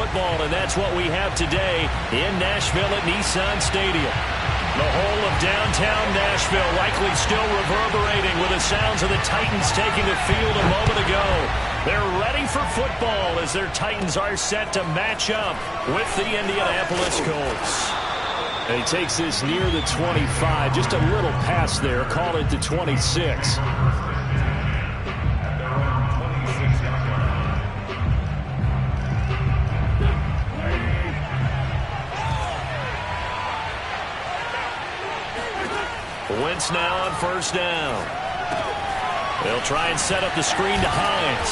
football, and that's what we have today in Nashville at Nissan Stadium. The whole of downtown Nashville likely still reverberating with the sounds of the Titans taking the field a moment ago. They're ready for football as their Titans are set to match up with the Indianapolis Colts. And he takes this near the 25, just a little pass there, call it the 26. Wentz now on first down. They'll try and set up the screen to Hines.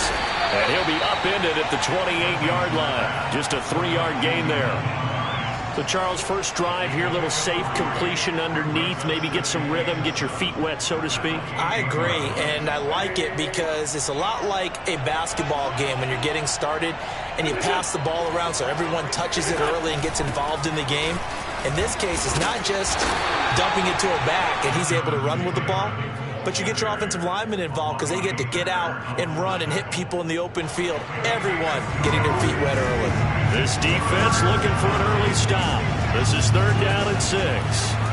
And he'll be upended at the 28-yard line. Just a 3-yard gain there. So, Charles, first drive here, little safe completion underneath. Maybe get some rhythm, get your feet wet, so to speak. I agree, and I like it because it's a lot like a basketball game when you're getting started and you pass the ball around so everyone touches it early and gets involved in the game. In this case, it's not just dumping it to a back and he's able to run with the ball, but you get your offensive linemen involved because they get to get out and run and hit people in the open field. Everyone getting their feet wet early. This defense looking for an early stop. This is 3rd down and 6.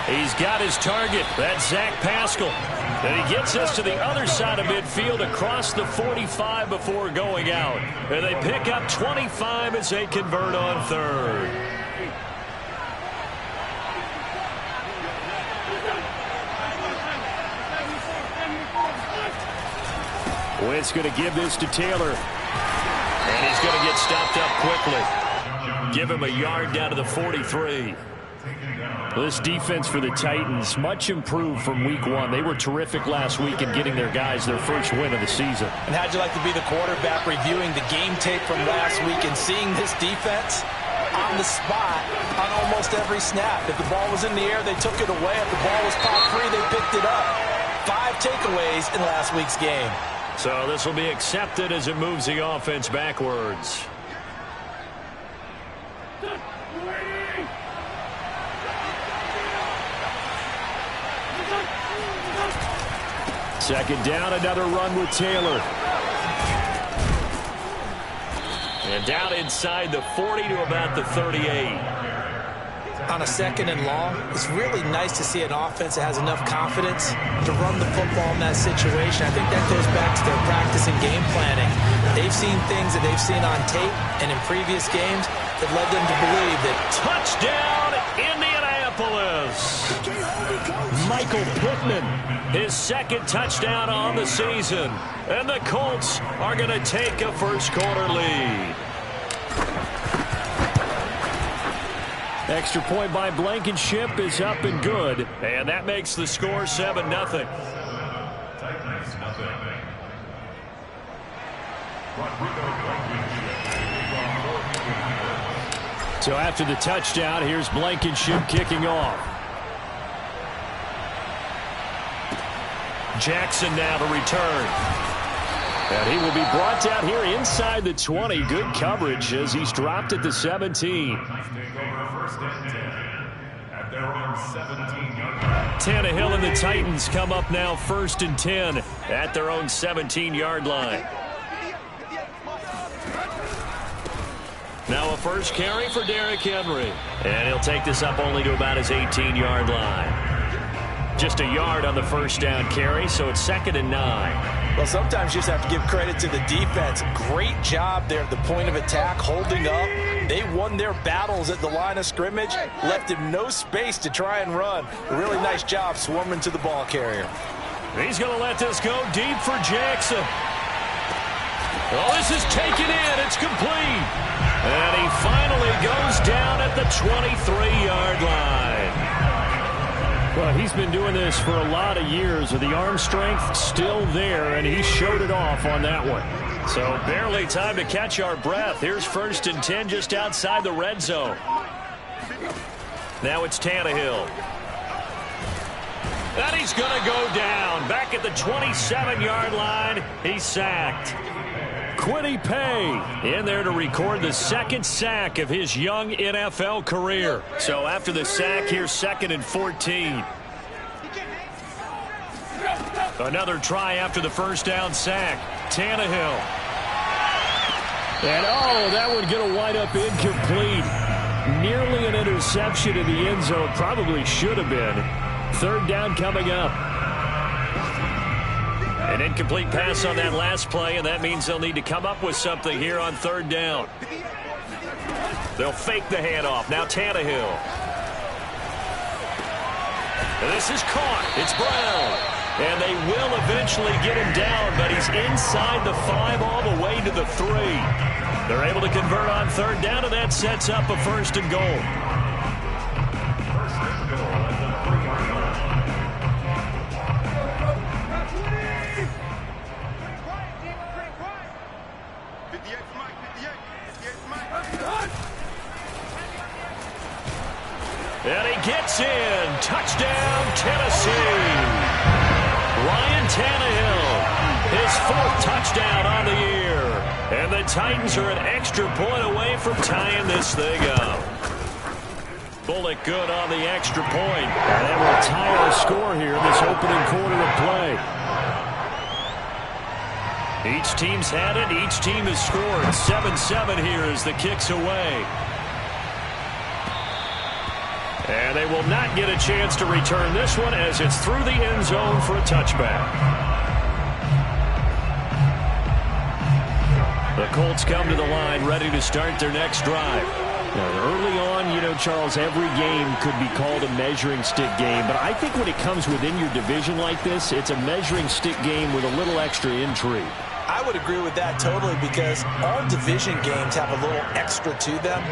He's got his target. That's Zach Pascal. And he gets us to the other side of midfield across the 45 before going out. And they pick up 25 as they convert on 3rd. Wentz going to give this to Taylor. And he's going to get stopped up quickly. Give him a yard down to the 43. This defense for the Titans, much improved from week 1. They were terrific last week in getting their guys their first win of the season. And how'd you like to be the quarterback reviewing the game tape from last week and seeing this defense on the spot on almost every snap? If the ball was in the air, they took it away. If the ball was popped free, they picked it up. 5 takeaways in last week's game. So this will be accepted as it moves the offense backwards. Second down, another run with Taylor. And down inside the 40 to about the 38. On a 2nd and long, it's really nice to see an offense that has enough confidence to run the football in that situation. I think that goes back to their practice and game planning. They've seen things that they've seen on tape and in previous games that led them to believe that touchdown Indianapolis. Michael Pittman, his 2nd touchdown on the season. And the Colts are going to take a first-quarter lead. extra point by Blankenship is up and good. And that makes the score 7-0. So after the touchdown, here's Blankenship kicking off. Jackson now to return. And he will be brought down here inside the 20. Good coverage as he's dropped at the 17. Tannehill and the Titans come up now 1st and 10 at their own 17-yard line. Now a first carry for Derrick Henry. And he'll take this up only to about his 18-yard line. Just a yard on the first down carry, so it's 2nd and 9. Well, sometimes you just have to give credit to the defense. Great job there at the point of attack, holding up. They won their battles at the line of scrimmage, left him no space to try and run. A really nice job swarming to the ball carrier. He's going to let this go deep for Jackson. Oh, this is taken in. It's complete. And he finally goes down at the 23-yard line. Well, he's been doing this for a lot of years with the arm strength still there, and he showed it off on that one. So barely time to catch our breath. Here's 1st and 10 just outside the red zone. Now it's Tannehill. And he's going to go down. Back at the 27-yard line, he's sacked. Kwity Paye in there to record the 2nd sack of his young NFL career. So after the sack, here's 2nd and 14. Another try after the first down sack. Tannehill. And, oh, that one going to wind up incomplete. Nearly an interception in the end zone. Probably should have been. Third down coming up. An incomplete pass on that last play, and that means they'll need to come up with something here on third down. They'll fake the handoff. Now Tannehill. And this is caught. It's Brown. And they will eventually get him down, but he's inside the 5 all the way to the 3. They're able to convert on third down, and that sets up a first and goal. And he gets in. Touchdown, Tennessee. Ryan Tannehill, his 4th touchdown on the year. And the Titans are an extra point away from tying this thing up. Bullock good on the extra point. And that will tie our score here in this opening quarter of play. Each team's had it. Each team has scored. 7-7 here as the kick's away. And they will not get a chance to return this one as it's through the end zone for a touchback. The Colts come to the line ready to start their next drive. Now, early on, you know, Charles, every game could be called a measuring stick game. But I think when it comes within your division like this, it's a measuring stick game with a little extra intrigue. I would agree with that totally because all division games have a little extra to them.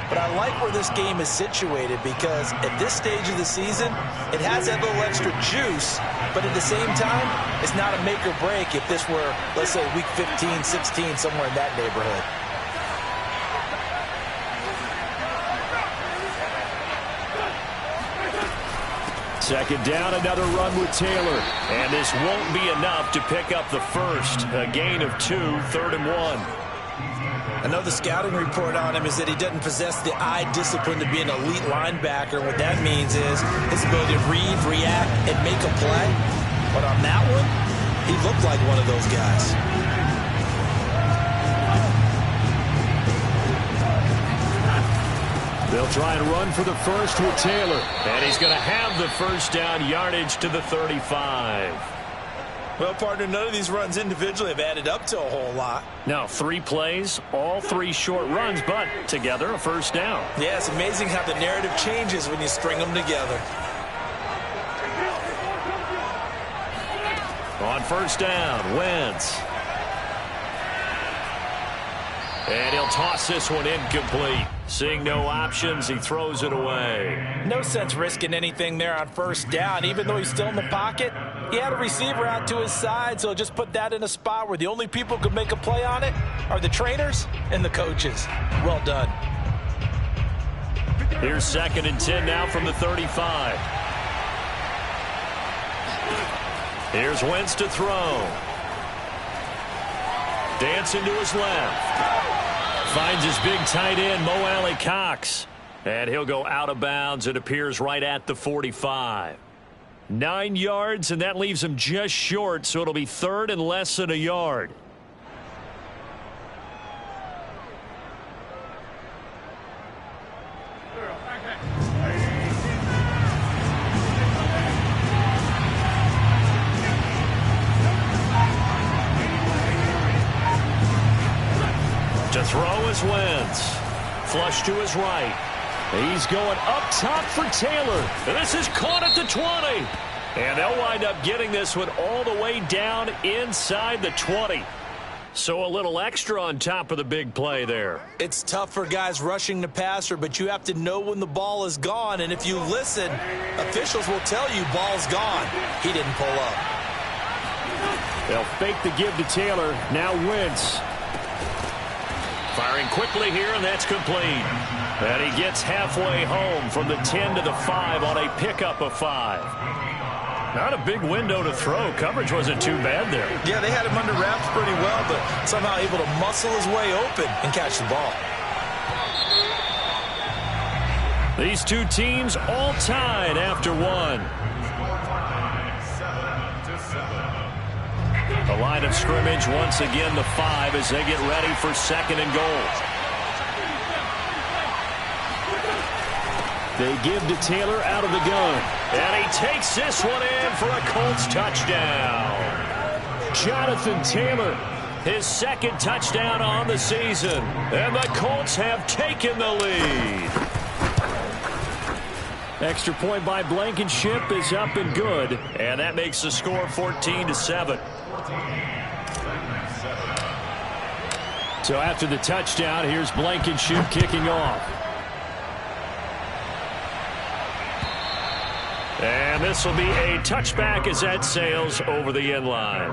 But I like where this game is situated because at this stage of the season, it has that little extra juice, but at the same time, it's not a make or break if this were, let's say, week 15, 16, somewhere in that neighborhood. Second down, another run with Taylor. And this won't be enough to pick up the first. A gain of 2, 3rd and 1. I know the scouting report on him is that he doesn't possess the eye discipline to be an elite linebacker. What that means is his ability to read, react, and make a play. But on that one, he looked like one of those guys. They'll try and run for the first with Taylor. And he's going to have the first down, yardage to the 35. Well, partner, none of these runs individually have added up to a whole lot. Now, 3 plays, all 3 short runs, but together a first down. Yeah, it's amazing how the narrative changes when you string them together. On first down, Wentz. And he'll toss this one incomplete. Seeing no options, he throws it away. No sense risking anything there on first down. Even though he's still in the pocket, he had a receiver out to his side, so just put that in a spot where the only people who could make a play on it are the trainers and the coaches. Well done. Here's 2nd and 10 now from the 35. Here's Wentz to throw. Dancing to his left. Finds his big tight end, Mo Alley-Cox. And he'll go out of bounds. It appears right at the 45. 9 yards, and that leaves him just short, so it'll be 3rd and less than a yard. To throw is Wentz. Flush to his right. He's going up top for Taylor. And this is caught at the 20. And they'll wind up getting this one all the way down inside the 20. So a little extra on top of the big play there. It's tough for guys rushing the passer, but you have to know when the ball is gone. And if you listen, officials will tell you ball's gone. He didn't pull up. They'll fake the give to Taylor. Now Wentz. Firing quickly here, and that's complete. And he gets halfway home from the 10 to the 5 on a pickup of 5. Not a big window to throw. Coverage wasn't too bad there. Yeah, they had him under wraps pretty well, but somehow able to muscle his way open and catch the ball. These two teams all tied after one. The line of scrimmage once again the 5 as they get ready for 2nd and goal. They give to Taylor out of the gun. And he takes this one in for a Colts touchdown. Jonathan Taylor, his 2nd touchdown on the season. And the Colts have taken the lead. Extra point by Blankenship is up and good. And that makes the score 14-7. So after the touchdown, here's Blankenship kicking off. And this will be a touchback as that sails over the end line.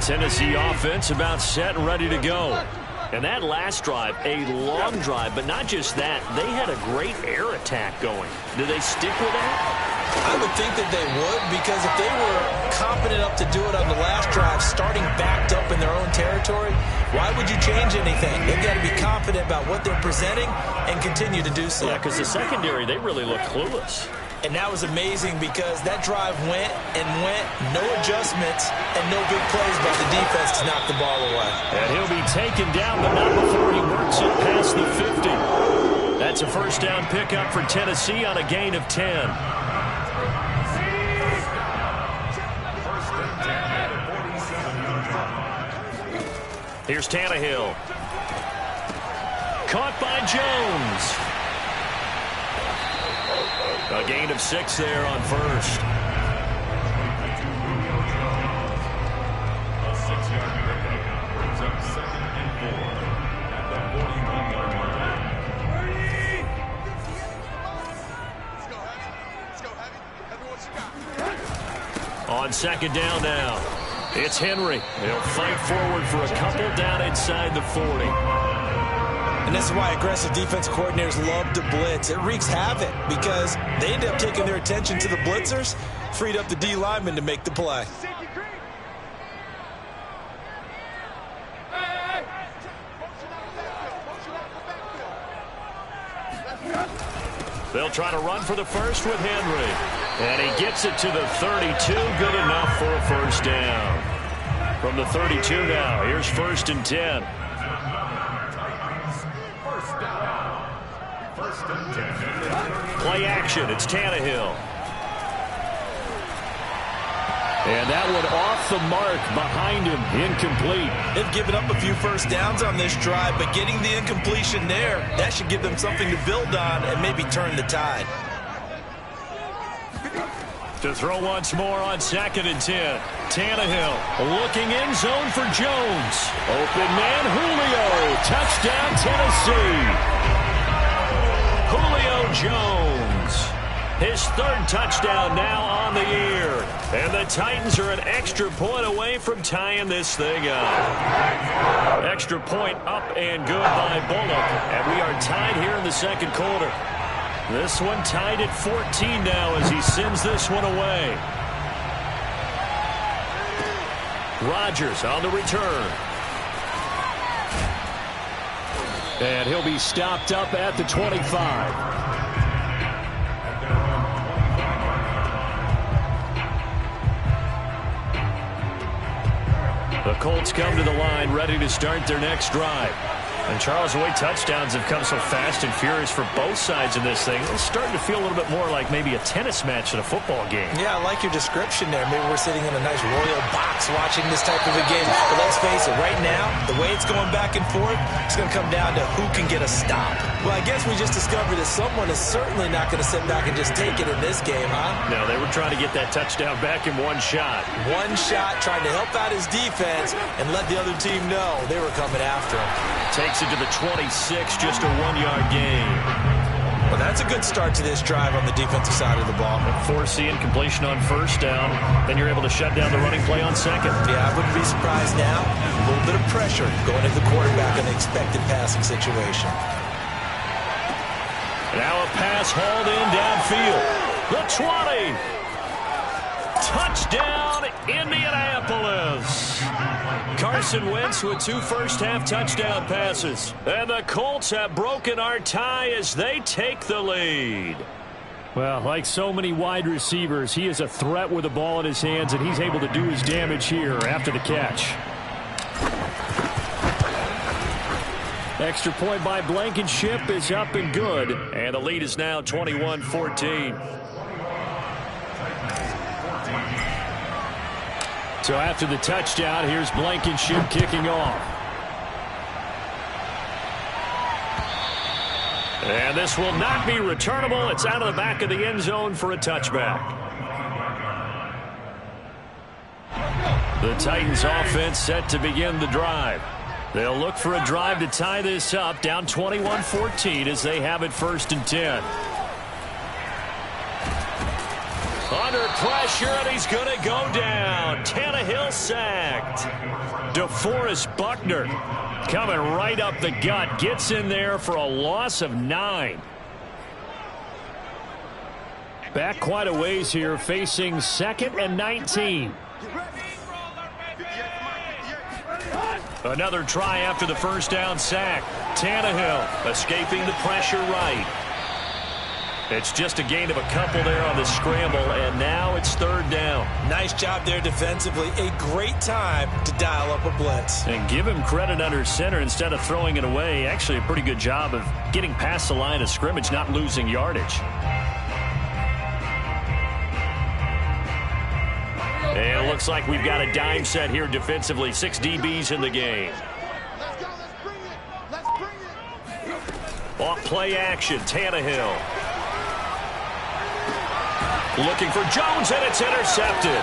Tennessee offense about set and ready to go. And that last drive, a long drive, but not just that. They had a great air attack going. Do they stick with that? I would think that they would, because if they were confident enough to do it on the last drive, starting backed up in their own territory, why would you change anything? They've got to be confident about what they're presenting and continue to do so. Yeah, because the secondary, they really look clueless. And that was amazing because that drive went and went, no adjustments, and no big plays by the defense to knock the ball away. And he'll be taken down, but not before he works it past the 50. That's a first down pickup for Tennessee on a gain of 10. Here's Tannehill. Caught by Jones. A gain of 6 there on first. A 6-yard pickup brings up 2nd and 4 at the 41-yard line. Let's go, Heavy. Everyone, you got. On 2nd down now. It's Henry. He'll fight forward for a couple down inside the 40. And this is why aggressive defense coordinators love to blitz. It wreaks havoc because they end up taking their attention to the blitzers, freed up the D lineman to make the play. They'll try to run for the first with Henry. And he gets it to the 32. Good enough for a first down. From the 32 now, here's 1st and 10. Play action, it's Tannehill. And that one off the mark behind him, incomplete. They've given up a few first downs on this drive, but getting the incompletion there, that should give them something to build on and maybe turn the tide. To throw once more on 2nd and 10. Tannehill looking in zone for Jones. Open man, Julio. Touchdown, Tennessee. Julio Jones. His 3rd touchdown now on the year. And the Titans are an extra point away from tying this thing up. Extra point up and good by Bullock. And we are tied here in the 2nd quarter. This one tied at 14 now as he sends this one away. Rodgers on the return. And he'll be stopped up at the 25. The Colts come to the line ready to start their next drive. And, Charles, the way touchdowns have come so fast and furious for both sides in this thing, it's starting to feel a little bit more like maybe a tennis match than a football game. Yeah, I like your description there. Maybe we're sitting in a nice royal box watching this type of a game. But let's face it, right now, the way it's going back and forth, it's going to come down to who can get a stop. Well, I guess we just discovered that someone is certainly not going to sit back and just take it in this game, huh? No, they were trying to get that touchdown back in one shot. One shot, trying to help out his defense and let the other team know they were coming after him. Takes it to the 26, just a 1-yard gain. Well, that's a good start to this drive on the defensive side of the ball. Forcing completion on first down, then you're able to shut down the running play on 2nd. Yeah, I wouldn't be surprised now. A little bit of pressure going at the quarterback in an expected passing situation. Now a pass hauled in downfield. The 20. Touchdown, Indianapolis. Carson Wentz with 2 first-half touchdown passes. And the Colts have broken our tie as they take the lead. Well, like so many wide receivers, he is a threat with the ball in his hands, and he's able to do his damage here after the catch. Extra point by Blankenship is up and good. And the lead is now 21-14. So after the touchdown, here's Blankenship kicking off. And this will not be returnable. It's out of the back of the end zone for a touchback. The Titans offense set to begin the drive. They'll look for a drive to tie this up, down 21-14 as they have it 1st and 10. Under pressure, and he's going to go down. Tannehill sacked. DeForest Buckner coming right up the gut. Gets in there for a loss of 9. Back quite a ways here, facing 2nd and 19. Another try after the first down sack. Tannehill escaping the pressure right. It's just a gain of a couple there on the scramble, and now it's 3rd down. Nice job there defensively. A great time to dial up a blitz. And give him credit under center instead of throwing it away. Actually a pretty good job of getting past the line of scrimmage, not losing yardage. And it looks like we've got a dime set here defensively. 6 DBs in the game. Let's go. Let's bring it. Off play action, Tannehill. Looking for Jones, and it's intercepted.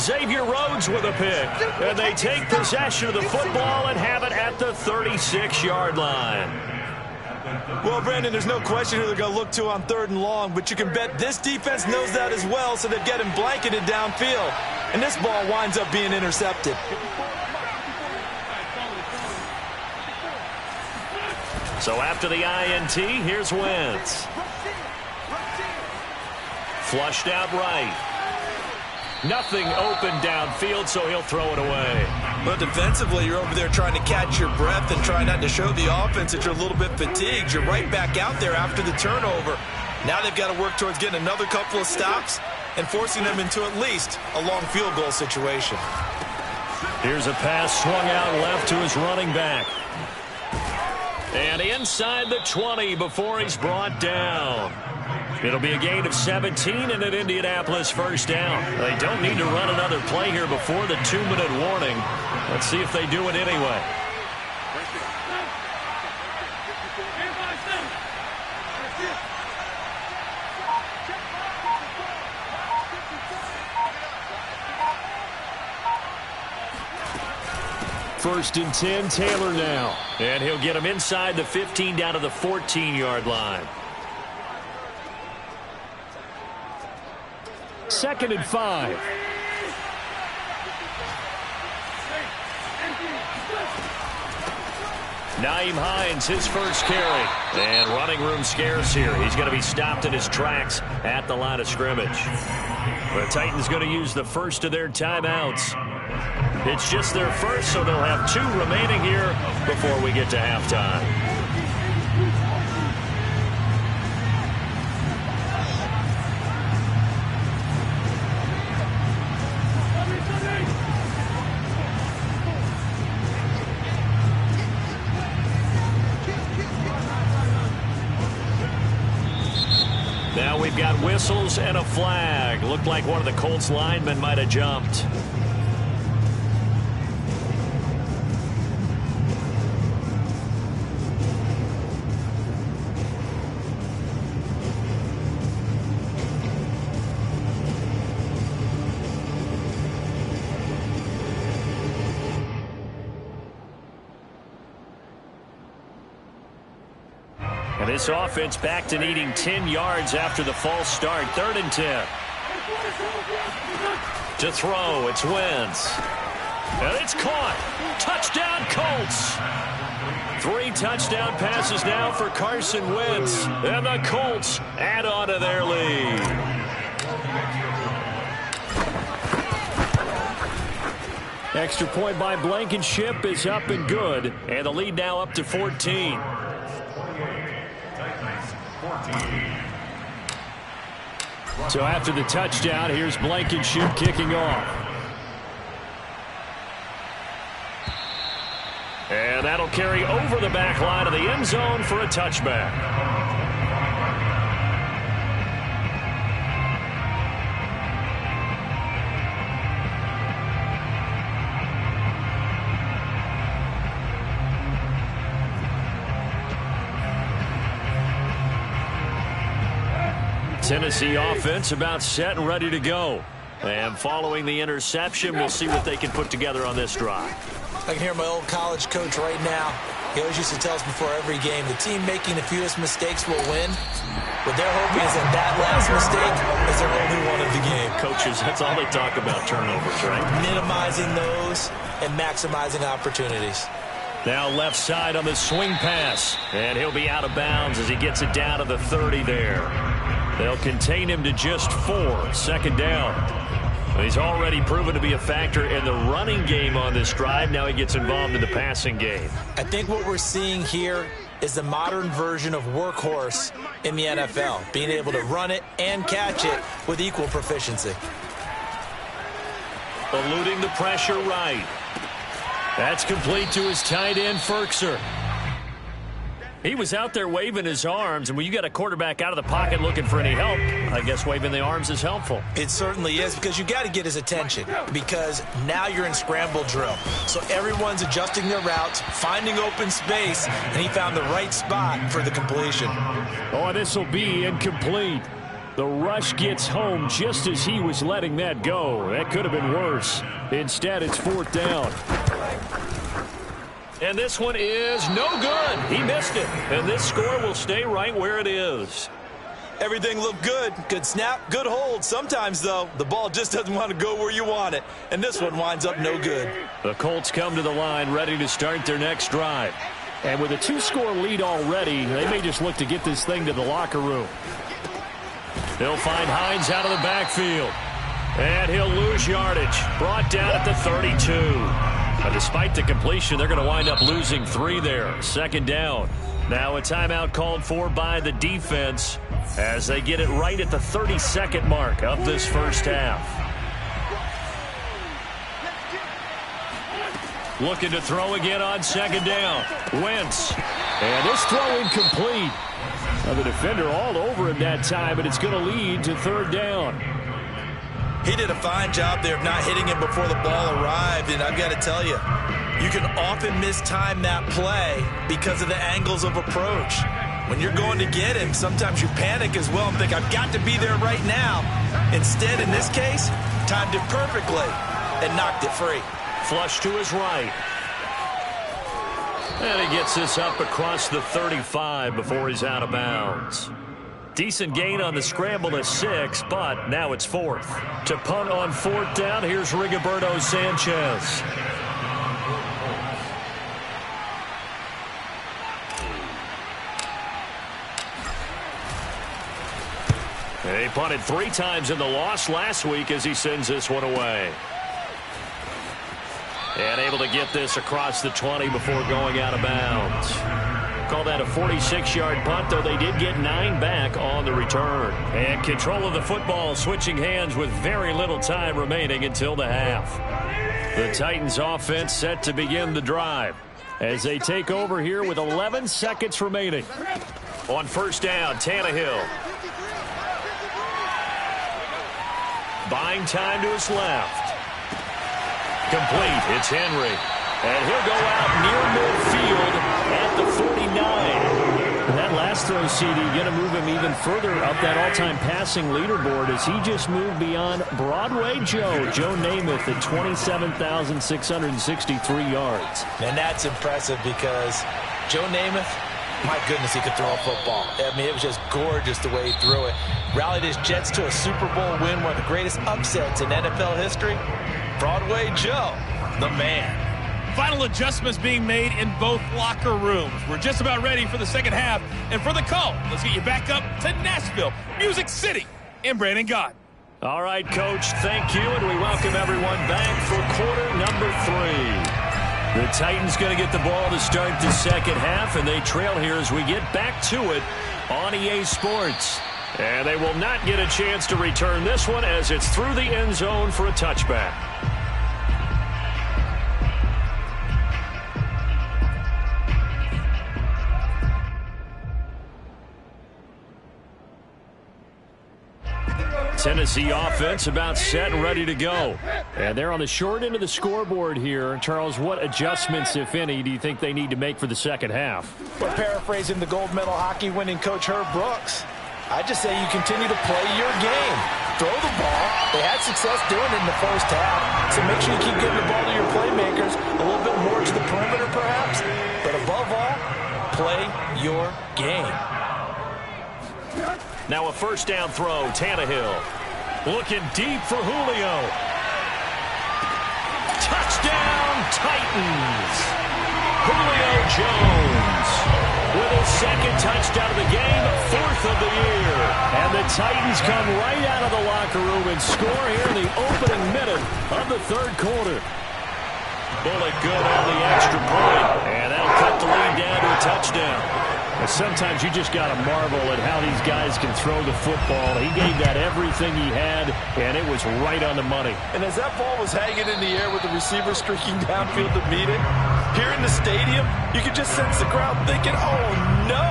Xavier Rhodes with a pick. And they take possession of the football and have it at the 36-yard line. Well, Brandon, there's no question who they're going to look to on 3rd and long, but you can bet this defense knows that as well, so they're getting blanketed downfield. And this ball winds up being intercepted. So after the INT, here's Wentz. Flushed out right. Nothing open downfield, so he'll throw it away. But defensively, you're over there trying to catch your breath and try not to show the offense that you're a little bit fatigued. You're right back out there after the turnover. Now they've got to work towards getting another couple of stops and forcing them into at least a long field goal situation. Here's a pass swung out left to his running back. And inside the 20 before he's brought down. It'll be a gain of 17 and an Indianapolis 1st down. They don't need to run another play here before the 2-minute warning. Let's see if they do it anyway. First and 10, Taylor now. And he'll get him inside the 15 down to the 14-yard line. 2nd and 5. Nyheim Hines, his first carry. And running room scarce here. He's going to be stopped in his tracks at the line of scrimmage. The Titans going to use the first of their timeouts. It's just their first, so they'll have 2 remaining here before we get to halftime. Now we've got whistles and a flag. Looked like one of the Colts linemen might have jumped. And this offense back to needing 10 yards after the false start. 3rd and 10. To throw, it's Wentz. And it's caught. Touchdown, Colts. 3 touchdown passes now for Carson Wentz. And the Colts add on to their lead. Extra point by Blankenship is up and good. And the lead now up to 14. So after the touchdown, here's Blankenship kicking off. And that'll carry over the back line of the end zone for a touchback. Tennessee offense about set and ready to go. And following the interception, we'll see what they can put together on this drive. I can hear my old college coach right now. He always used to tell us before every game, the team making the fewest mistakes will win. What they're hoping is that last mistake is their only one of the game. Coaches, that's all they talk about, turnovers, right? Minimizing those and maximizing opportunities. Now left side on the swing pass. And he'll be out of bounds as he gets it down to the 30 there. They'll contain him to just 4. Second down. He's already proven to be a factor in the running game on this drive. Now he gets involved in the passing game. I think what we're seeing here is the modern version of workhorse in the NFL, being able to run it and catch it with equal proficiency. Eluding the pressure right. That's complete to his tight end, Ferkser. He was out there waving his arms, and when you got a quarterback out of the pocket looking for any help, I guess waving the arms is helpful. It certainly is, because you got to get his attention, because now you're in scramble drill. So everyone's adjusting their routes, finding open space, and he found the right spot for the completion. Oh, this will be incomplete. The rush gets home just as he was letting that go. That could have been worse. Instead, it's 4th down. And this one is no good. He missed it. And this score will stay right where it is. Everything looked good. Good snap, good hold. Sometimes, though, the ball just doesn't want to go where you want it. And this one winds up no good. The Colts come to the line ready to start their next drive. And with a 2-score lead already, they may just look to get this thing to the locker room. They'll find Hines out of the backfield. And he'll lose yardage. Brought down at the 32. Despite the completion, they're going to wind up losing 3 there. Second down. Now a timeout called for by the defense as they get it right at the 32nd mark of this first half. Looking to throw again on second down. Wentz. And this throw incomplete. Now the defender all over him that time, but it's going to lead to 3rd down. He did a fine job there of not hitting him before the ball arrived, and I've got to tell you, you can often mistime that play because of the angles of approach. When you're going to get him, sometimes you panic as well and think, I've got to be there right now. Instead, in this case, timed it perfectly and knocked it free. Flush to his right. And he gets this up across the 35 before he's out of bounds. Decent gain on the scramble to 6, but now it's 4th. To punt on 4th down, here's Rigoberto Sanchez. He punted 3 times in the loss last week as he sends this one away. And able to get this across the 20 before going out of bounds. Call that a 46-yard punt, though they did get 9 back on the return. And control of the football switching hands with very little time remaining until the half. The Titans offense set to begin the drive as they take over here with 11 seconds remaining. On first down, Tannehill. Buying time to his left. Complete. It's Henry. And he'll go out near midfield at the 49. That last throw, CD, going to move him even further up that all-time passing leaderboard as he just moved beyond Broadway Joe Namath at 27,663 yards. And that's impressive because Joe Namath, my goodness, he could throw a football. I mean, it was just gorgeous the way he threw it. Rallied his Jets to a Super Bowl win, one of the greatest upsets in NFL history. Broadway Joe, the man. Final adjustments being made in both locker rooms. We're just about ready for the second half. And for the call, let's get you back up to Nashville, Music City, and Brandon God. All right, Coach, thank you, and we welcome everyone back for quarter number 3. The Titans going to get the ball to start the second half, and they trail here as we get back to it on EA Sports. And they will not get a chance to return this one as it's through the end zone for a touchback. Tennessee offense about set and ready to go. And they're on the short end of the scoreboard here. Charles, what adjustments, if any, do you think they need to make for the second half? Well, paraphrasing the gold medal hockey winning coach Herb Brooks, I just say you continue to play your game. Throw the ball. They had success doing it in the first half. So make sure you keep getting the ball to your playmakers, a little bit more to the perimeter perhaps. But above all, play your game. Now a first down throw, Tannehill. Looking deep for Julio. Touchdown, Titans. Julio Jones with his second touchdown of the game, 4th of the year. And the Titans come right out of the locker room and score here in the opening minute of the third quarter. Bullet good on the extra point, and that'll cut the lead down to a touchdown. Sometimes you just got to marvel at how these guys can throw the football. He gave that everything he had, and it was right on the money. And as that ball was hanging in the air with the receiver streaking downfield to meet it, here in the stadium, you could just sense the crowd thinking, oh, no.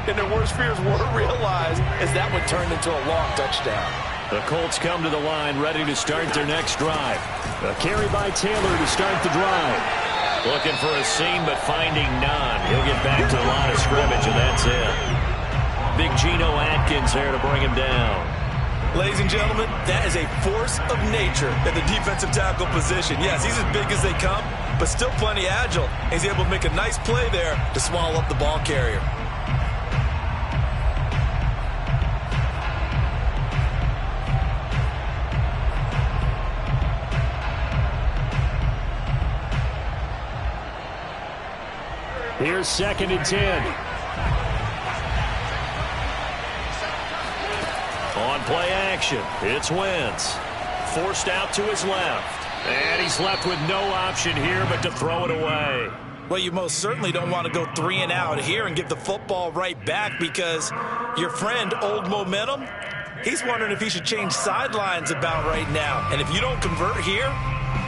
And their worst fears were realized as that would turn into a long touchdown. The Colts come to the line ready to start their next drive. A carry by Taylor to start the drive. Looking for a seam, but finding none. He'll get back to the line of scrimmage, and that's it. Big Geno Atkins there to bring him down. Ladies and gentlemen, that is a force of nature at the defensive tackle position. Yes, he's as big as they come, but still plenty agile. He's able to make a nice play there to swallow up the ball carrier. Here's 2nd and 10. On play action, it's Wentz. Forced out to his left. And he's left with no option here but to throw it away. Well, you most certainly don't want to go 3 and out here and give the football right back because your friend, Old Momentum, he's wondering if he should change sidelines about right now. And if you don't convert here,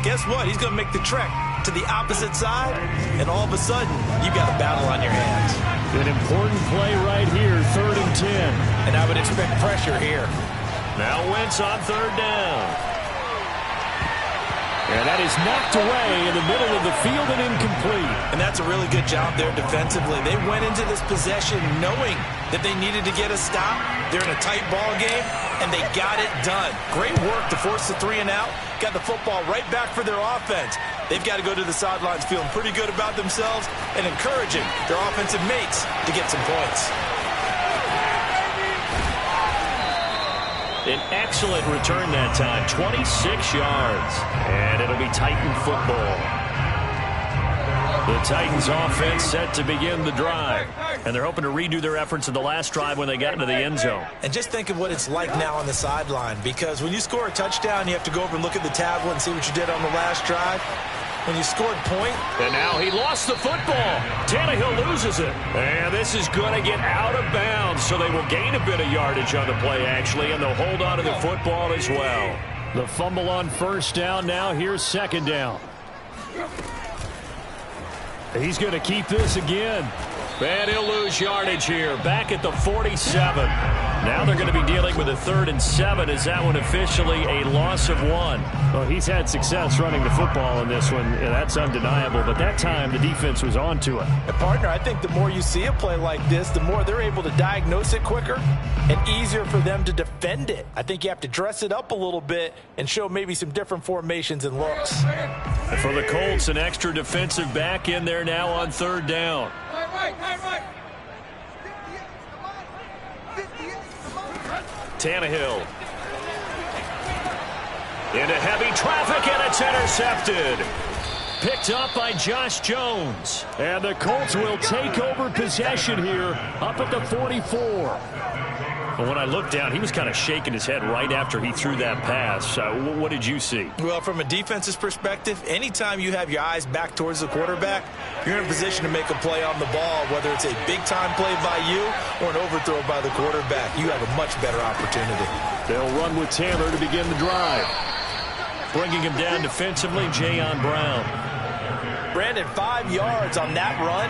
guess what? He's going to make the trek to the opposite side, and all of a sudden, you've got a battle on your hands. An important play right here, 3rd and 10. And I would expect pressure here. Now Wentz on 3rd down. And that is knocked away in the middle of the field and incomplete. And that's a really good job there defensively. They went into this possession knowing that they needed to get a stop. They're in a tight ball game, and they got it done. Great work to force the 3 and out. Got the football right back for their offense. They've got to go to the sidelines feeling pretty good about themselves and encouraging their offensive mates to get some points. An excellent return that time, 26 yards. And it'll be Titan football. The Titans offense set to begin the drive. And they're hoping to redo their efforts in the last drive when they got into the end zone. And just think of what it's like now on the sideline, because when you score a touchdown, you have to go over and look at the tablet and see what you did on the last drive. When you scored point. And now he lost the football. Tannehill loses it. And this is going to get out of bounds, so they will gain a bit of yardage on the play, actually, and they'll hold on to the football as well. The fumble on 1st down. Now here's 2nd down. He's going to keep this again. And he'll lose yardage here. Back at the 47. Now they're going to be dealing with a 3rd and 7. Is that one officially a loss of 1? Well, he's had success running the football in this one, and that's undeniable. But that time, the defense was on to it. And partner, I think the more you see a play like this, the more they're able to diagnose it quicker and easier for them to defend it. I think you have to dress it up a little bit and show maybe some different formations and looks. And for the Colts, an extra defensive back in there now on 3rd down. Tannehill into heavy traffic, and it's intercepted. Picked up by Josh Jones. And the Colts will take over possession here up at the 44. But when I looked down, he was kind of shaking his head right after he threw that pass. What did you see? Well, from a defense's perspective, anytime you have your eyes back towards the quarterback, you're in a position to make a play on the ball, whether it's a big-time play by you or an overthrow by the quarterback. You have a much better opportunity. They'll run with Taylor to begin the drive. Bringing him down defensively, Jayon Brown. Brandon, 5 yards on that run.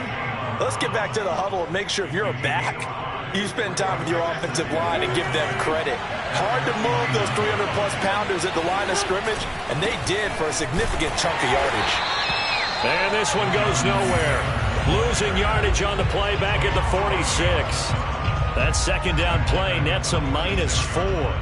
Let's get back to the huddle and make sure if you're a back, you spend time with your offensive line and give them credit. Hard to move those 300-plus pounders at the line of scrimmage, and they did for a significant chunk of yardage. And this one goes nowhere. Losing yardage on the play back at the 46. That second down play nets a -4.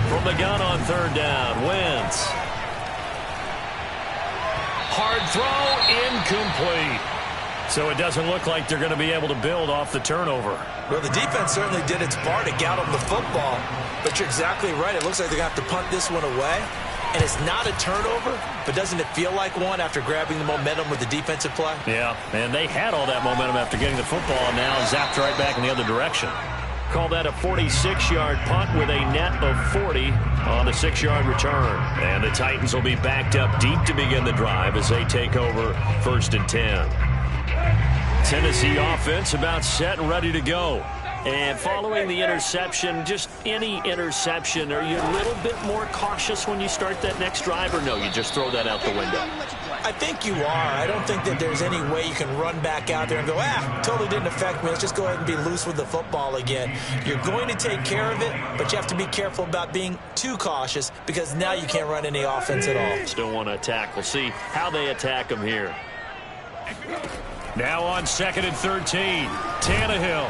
From the gun on third down, Wentz. Hard throw, incomplete. So it doesn't look like they're going to be able to build off the turnover. Well, the defense certainly did its part to get them the football, but you're exactly right. It looks like they're going to have to punt this one away, and it's not a turnover, but doesn't it feel like one after grabbing the momentum with the defensive play? Yeah, and they had all that momentum after getting the football, and now zapped right back in the other direction. Call that a 46-yard punt with a net of 40 on the 6-yard return. And the Titans will be backed up deep to begin the drive as they take over 1st and 10. Tennessee offense about set and ready to go. And following the interception, just any interception, are you a little bit more cautious when you start that next drive, or no, you just throw that out the window? I think you are. I don't think that there's any way you can run back out there and go, totally didn't affect me. Let's just go ahead and be loose with the football again. You're going to take care of it, but you have to be careful about being too cautious because now you can't run any offense at all. Still want to attack. We'll see how they attack them here. Now on 2nd and 13, Tannehill.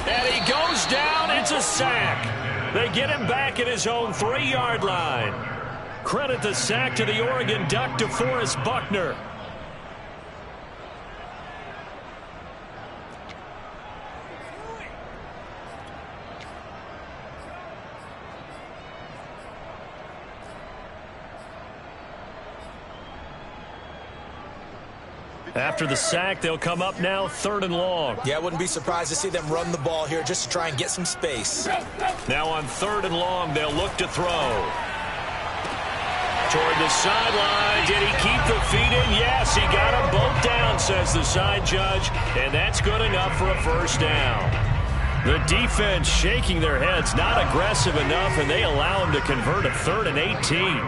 And he goes down. It's a sack. They get him back at his own 3-yard line. Credit the sack to the Oregon Duck, DeForest Buckner. After the sack, they'll come up now 3rd and long. Yeah, I wouldn't be surprised to see them run the ball here just to try and get some space. Now on 3rd and long, they'll look to throw. Toward the sideline. Did he keep the feet in? Yes, he got them both down, says the side judge. And that's good enough for a 1st down. The defense shaking their heads, not aggressive enough, and they allow him to convert a 3rd and 18.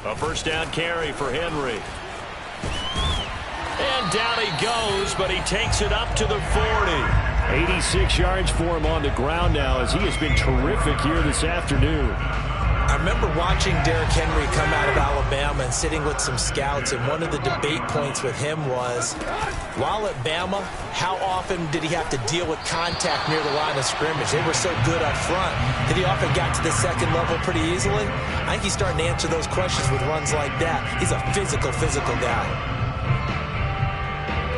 A 1st down carry for Henry. And down he goes, but he takes it up to the 40. 86 yards for him on the ground now as he has been terrific here this afternoon. I remember watching Derrick Henry come out of Alabama and sitting with some scouts, and one of the debate points with him was, while at Bama, how often did he have to deal with contact near the line of scrimmage? They were so good up front that he often got to the 2nd level pretty easily. I think he's starting to answer those questions with runs like that. He's a physical guy.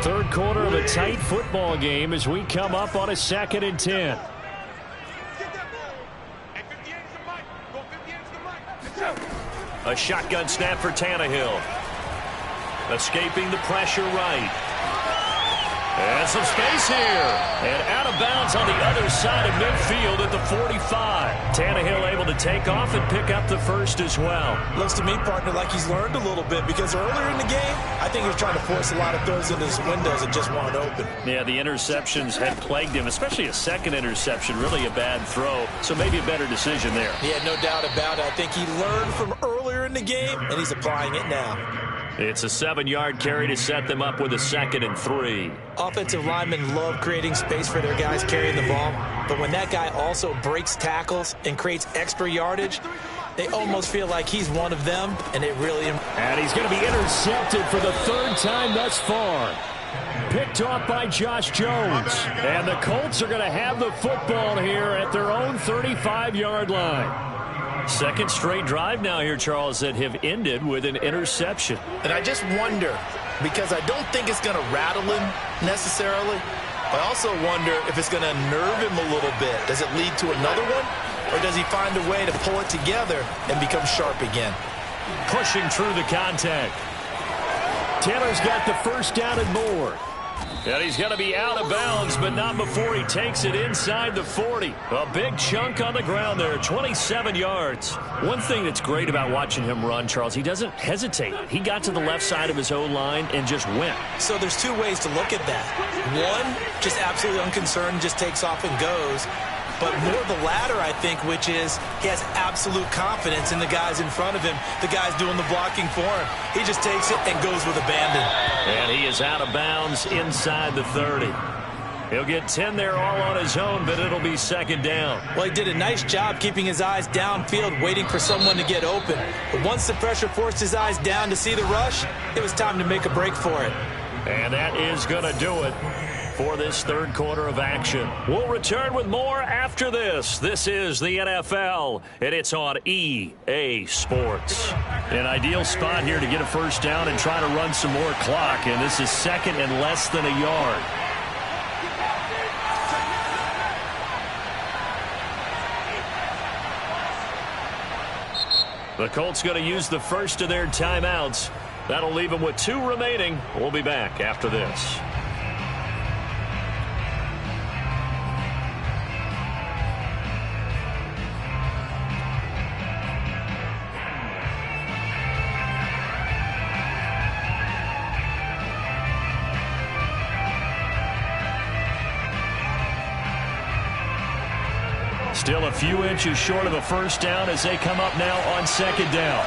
3rd quarter of a tight football game as we come up on a 2nd and 10. A shotgun snap for Tannehill. Escaping the pressure right. And some space here. And out of bounds on the other side of midfield at the 45. Tannehill able to take off and pick up the 1st as well. Looks to me, partner, like he's learned a little bit because earlier in the game, I think he was trying to force a lot of throws into his windows and just weren't open. Yeah, the interceptions had plagued him, especially a 2nd interception, really a bad throw. So maybe a better decision there. Yeah, no doubt about it. I think he learned from earlier in the game, and he's applying it now. It's a 7-yard carry to set them up with a 2nd and 3. Offensive linemen love creating space for their guys carrying the ball, but when that guy also breaks tackles and creates extra yardage, they almost feel like he's one of them, and it really... And he's going to be intercepted for the 3rd time thus far. Picked off by Josh Jones. And the Colts are going to have the football here at their own 35-yard line. 2nd straight drive now here, Charles, that have ended with an interception. And I just wonder, because I don't think it's going to rattle him necessarily, I also wonder if it's going to unnerve him a little bit. Does it lead to another one? or does he find a way to pull it together and become sharp again? Pushing through the contact. Taylor's got the first down and more. And he's going to be out of bounds, but not before he takes it inside the 40. A big chunk on the ground there, 27 yards. One thing that's great about watching him run, Charles, he doesn't hesitate. He got to the left side of his O-line and just went. So there's two ways to look at that. One, just absolutely unconcerned, just takes off and goes. But more the latter, I think, which is he has absolute confidence in the guys in front of him, the guys doing the blocking for him. He just takes it and goes with abandon. And he is out of bounds inside the 30. He'll get 10 there all on his own, but it'll be second down. Well, he did a nice job keeping his eyes downfield, waiting for someone to get open. But once the pressure forced his eyes down to see the rush, it was time to make a break for it. And that is going to do it for this third quarter of action. We'll return with more after this. This is the NFL, and it's on EA Sports. An ideal spot here to get a first down and try to run some more clock, and this is second and less than a yard. The Colts going to use the first of their timeouts. That'll leave them with 2 remaining. We'll be back after this. Still a few inches short of a first down as they come up now on second down.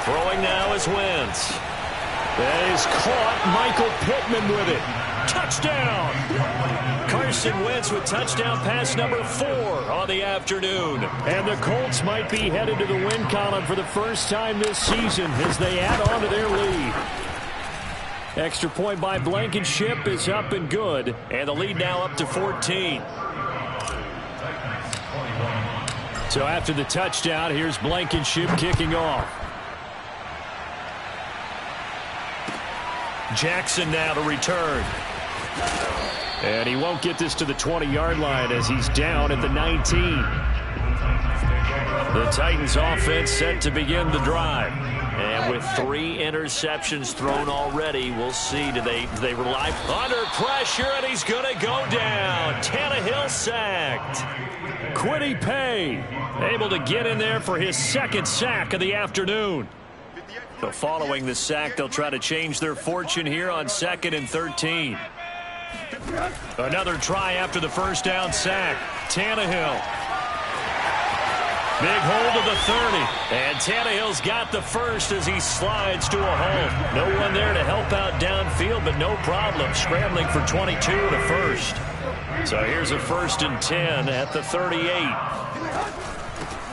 Throwing now is Wentz. He's caught Michael Pittman with it. Touchdown! Carson Wentz with touchdown pass number 4 on the afternoon. And the Colts might be headed to the win column for the first time this season as they add on to their lead. Extra point by Blankenship is up and good. And the lead now up to 14. So after the touchdown, here's Blankenship kicking off. Jackson now to return. And he won't get this to the 20-yard line as he's down at the 19. The Titans offense set to begin the drive. And with 3 interceptions thrown already, we'll see. Do they rely under pressure, and he's going to go down. Tannehill sacked. Kwity Paye able to get in there for his second sack of the afternoon. So following the sack, they'll try to change their fortune here on 2nd and 13. Another try after the first down sack. Tannehill. Big hold of the 30. And Tannehill's got the first as he slides to a hole. No one there to help out downfield, but no problem. Scrambling for 22 to first. So here's a 1st and 10 at the 38.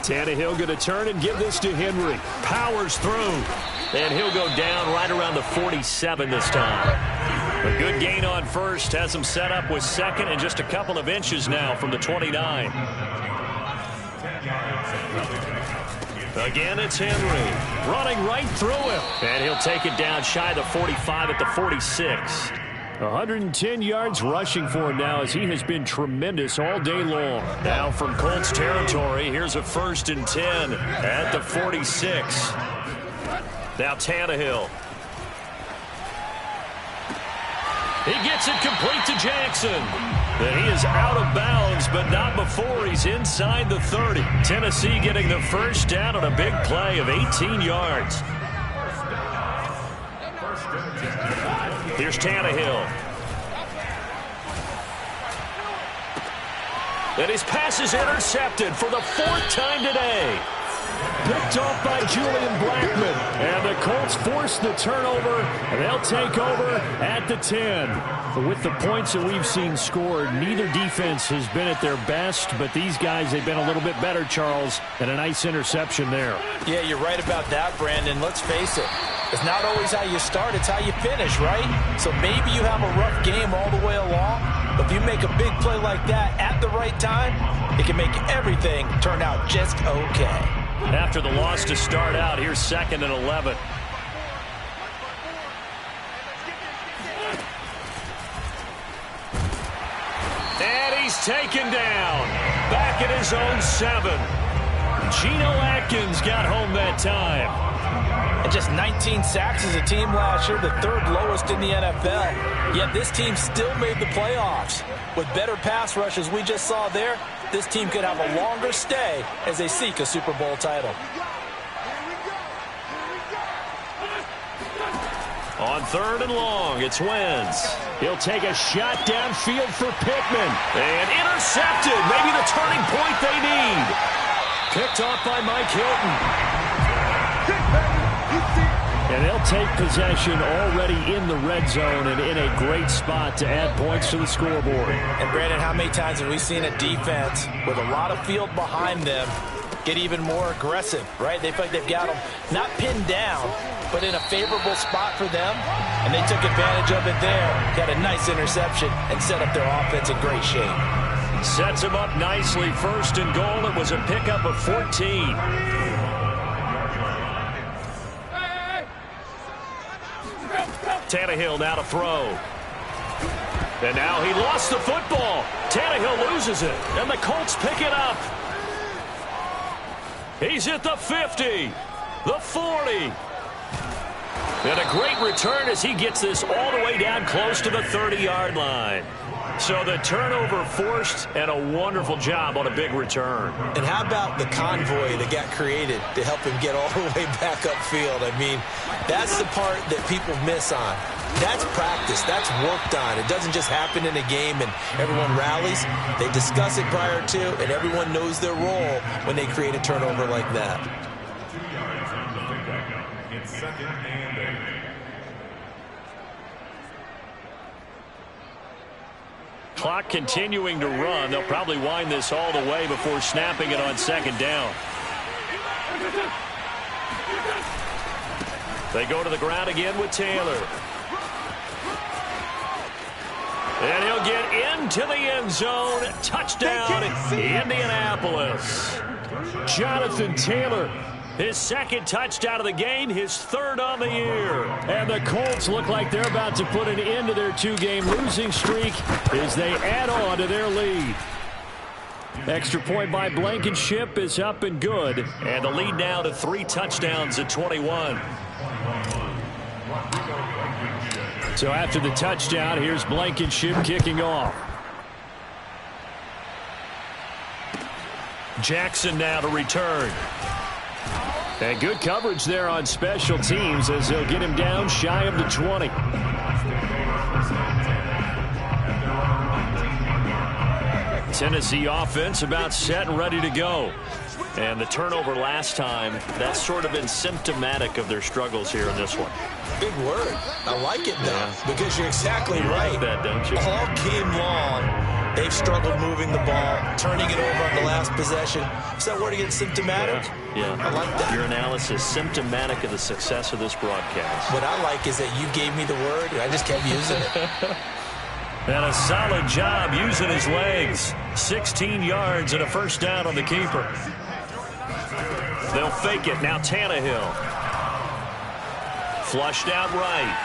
Tannehill going to turn and give this to Henry. Powers through. And he'll go down right around the 47 this time. A good gain on first. Has him set up with second and just a couple of inches now from the 29. Again, it's Henry running right through him. And he'll take it down shy of the 45 at the 46. 110 yards rushing for him now as he has been tremendous all day long. Now from Colts territory, here's a 1st and 10 at the 46. Now Tannehill. He gets it complete to Jackson. And he is out of bounds, but not before he's inside the 30. Tennessee getting the first down on a big play of 18 yards. Here's Tannehill. And his pass is intercepted for the 4th time today. Picked off by Julian Blackman. And the Colts force the turnover, and they'll take over at the 10. But with the points that we've seen scored, neither defense has been at their best, but these guys, they've been a little bit better, Charles, and a nice interception there. Yeah, you're right about that, Brandon. Let's face it. It's not always how you start, it's how you finish, right? So maybe you have a rough game all the way along, but if you make a big play like that at the right time, it can make everything turn out just okay. After the loss to start out, here's 2nd and 11. And he he's taken down. Back at his own 7. Geno Atkins got home that time. And just 19 sacks as a team last year, the 3rd lowest in the NFL. Yet this team still made the playoffs. With better pass rush as we just saw there, this team could have a longer stay as they seek a Super Bowl title. On 3rd and long, it's Wentz. He'll take a shot downfield for Pittman. And intercepted. Maybe the turning point they need. Picked off by Mike Hilton. And they'll take possession already in the red zone and in a great spot to add points to the scoreboard. And Brandon, how many times have we seen a defense with a lot of field behind them get even more aggressive, right? They feel like they've got them not pinned down, but in a favorable spot for them, and they took advantage of it there. Got a nice interception and set up their offense in great shape. Sets him up nicely. 1st and goal. It was a pickup of 14. Tannehill now to throw. And now he lost the football. Tannehill loses it, and the Colts pick it up. He's at the 50, the 40. And a great return as he gets this all the way down close to the 30-yard line. So the turnover forced, and a wonderful job on a big return. And how about the convoy that got created to help him get all the way back upfield? I mean, that's the part that people miss on. That's practice. That's worked on. It doesn't just happen in a game and everyone rallies. They discuss it prior to, and everyone knows their role when they create a turnover like that. Clock continuing to run. They'll probably wind this all the way before snapping it on 2nd down. They go to the ground again with Taylor. And he'll get into the end zone. Touchdown, Indianapolis. Jonathan Taylor, his 2nd touchdown of the game, his 3rd on the year. And the Colts look like they're about to put an end to their 2-game losing streak as they add on to their lead. Extra point by Blankenship is up and good. And the lead now to 3 touchdowns at 21. So after the touchdown, here's Blankenship kicking off. Jackson now to return. And good coverage there on special teams as they'll get him down shy of the 20. Tennessee offense about set and ready to go. And the turnover last time, that's sort of been symptomatic of their struggles here in this one. Big word. I like it, though, because you're exactly right. Like that, don't you? All game long, they've struggled moving the ball, turning it over on the last possession. Is that word again, symptomatic? Yeah. I like that. Your analysis, symptomatic of the success of this broadcast. What I like is that you gave me the word, and I just kept using it. And a solid job using his legs. 16 yards and a 1st down on the keeper. They'll fake it. Now Tannehill. Flushed out right.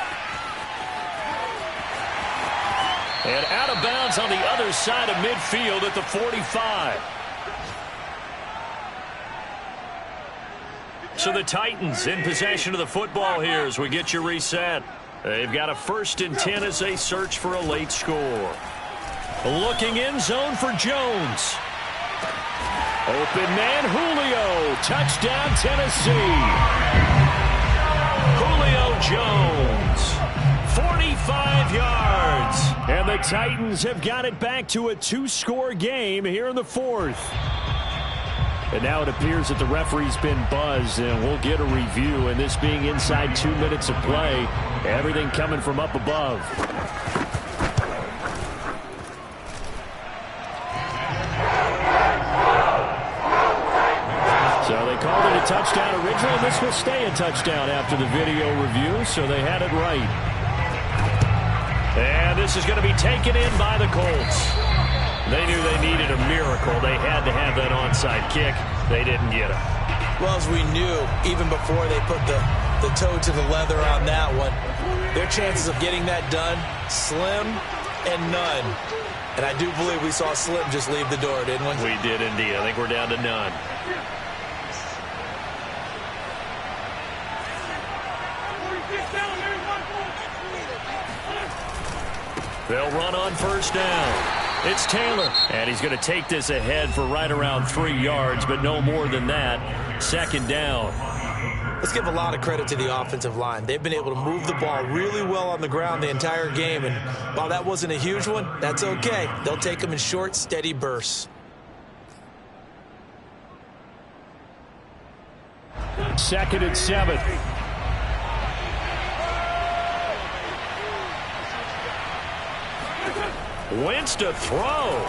And out of bounds on the other side of midfield at the 45. So the Titans in possession of the football here as we get you reset. They've got a 1st and 10 as they search for a late score. Looking in zone for Jones. Open man, Julio. Touchdown, Tennessee. Julio Jones. 45 yards. And the Titans have got it back to a 2-score game here in the 4th. And now it appears that the referee's been buzzed, and we'll get a review. And this being inside 2 minutes of play, everything coming from up above. So they called it a touchdown originally, and this will stay a touchdown after the video review, so they had it right. And this is going to be taken in by the Colts. They knew they needed a miracle. They had to have that onside kick. They didn't get it. Well, as we knew, even before they put the toe to the leather on that one, their chances of getting that done, slim and none. And I do believe we saw Slim just leave the door, didn't we? We did indeed. I think we're down to none. They'll run on first down. It's Taylor, and he's going to take this ahead for right around 3 yards, but no more than that. Second down. Let's give a lot of credit to the offensive line. They've been able to move the ball really well on the ground the entire game, and while that wasn't a huge one, that's okay. They'll take them in short, steady bursts. Second and 7. Wentz to throw.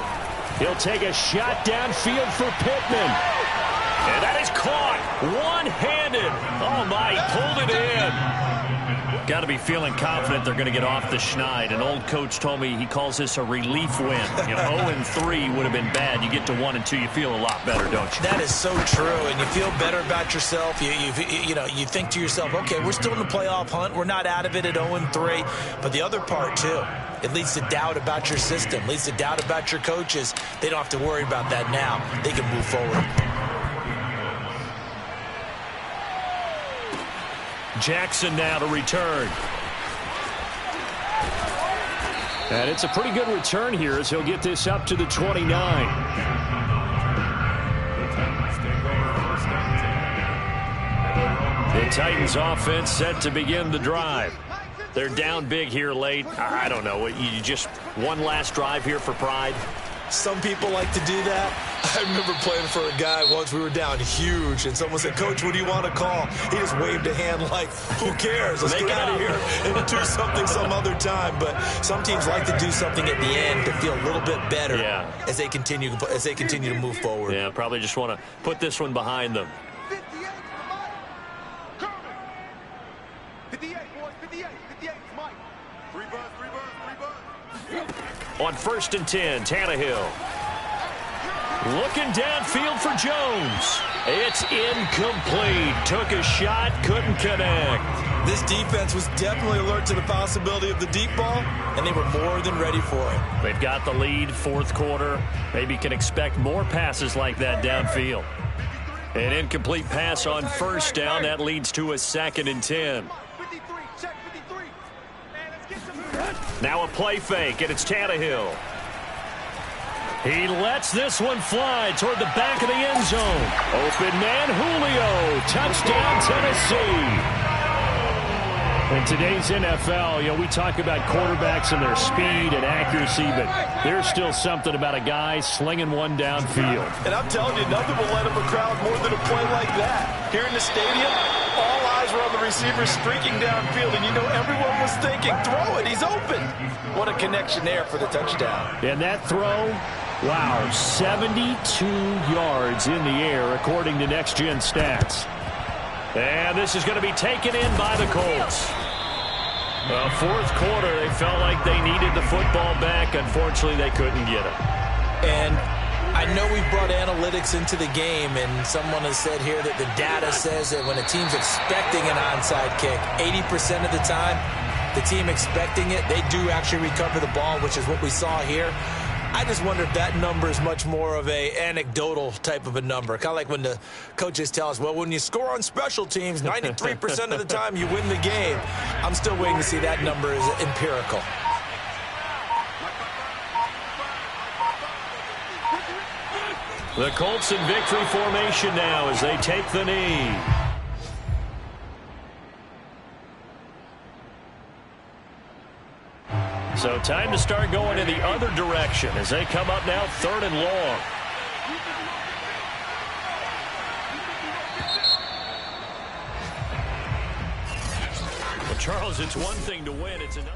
He'll take a shot downfield for Pittman. And that is caught one-handed. Oh, my, he pulled it in. Got to be feeling confident they're going to get off the schneid. An old coach told me he calls this a relief win. 0-3 would have been bad. You get to 1-2, you feel a lot better, don't you? That is so true, and you feel better about yourself. You think to yourself, okay, we're still in the playoff hunt. We're not out of it at 0-3. But the other part, too, it leads to doubt about your system, leads to doubt about your coaches. They don't have to worry about that now. They can move forward. Jackson now to return. And it's a pretty good return here as he'll get this up to the 29. The Titans offense set to begin the drive. They're down big here late. I don't know. You just one last drive here for pride? Some people like to do that. I remember playing for a guy once. We were down huge, and someone said, "Coach, what do you want to call?" He just waved a hand like, who cares? Let's get out of here and do something some other time. But some teams like to do something at the end to feel a little bit better as they continue to move forward. Yeah, probably just want to put this one behind them. 58, boys, 58, 58, Mike. 3 buzz. On 1st and 10, Tannehill. Looking downfield for Jones. It's incomplete. Took a shot, couldn't connect. This defense was definitely alert to the possibility of the deep ball, and they were more than ready for it. They've got the lead, 4th quarter. Maybe can expect more passes like that downfield. An incomplete pass on 1st down. That leads to a 2nd and 10. 53, check 53. Man, let's get some. Now a play fake, and it's Tannehill. He lets this one fly toward the back of the end zone. Open man, Julio. Touchdown, Tennessee. In today's NFL, we talk about quarterbacks and their speed and accuracy, but there's still something about a guy slinging one downfield. And I'm telling you, nothing will let up a crowd more than a play like that. Here in the stadium, all eyes were on the receiver streaking downfield, and everyone was thinking, throw it, he's open. What a connection there for the touchdown. And that throw, wow, 72 yards in the air, according to Next Gen Stats. And this is going to be taken in by the Colts. Well, 4th quarter, they felt like they needed the football back. Unfortunately, they couldn't get it. And I know we've brought analytics into the game, and someone has said here that the data says that when a team's expecting an onside kick, 80% of the time, the team expecting it, they do actually recover the ball, which is what we saw here. I just wonder if that number is much more of a anecdotal type of a number. Kind of like when the coaches tell us, well, when you score on special teams, 93% of the time you win the game. I'm still waiting to see that number is empirical. The Colts in victory formation now as they take the knee. So time to start going in the other direction as they come up now 3rd and long. Well, Charles, it's one thing to win. It's another.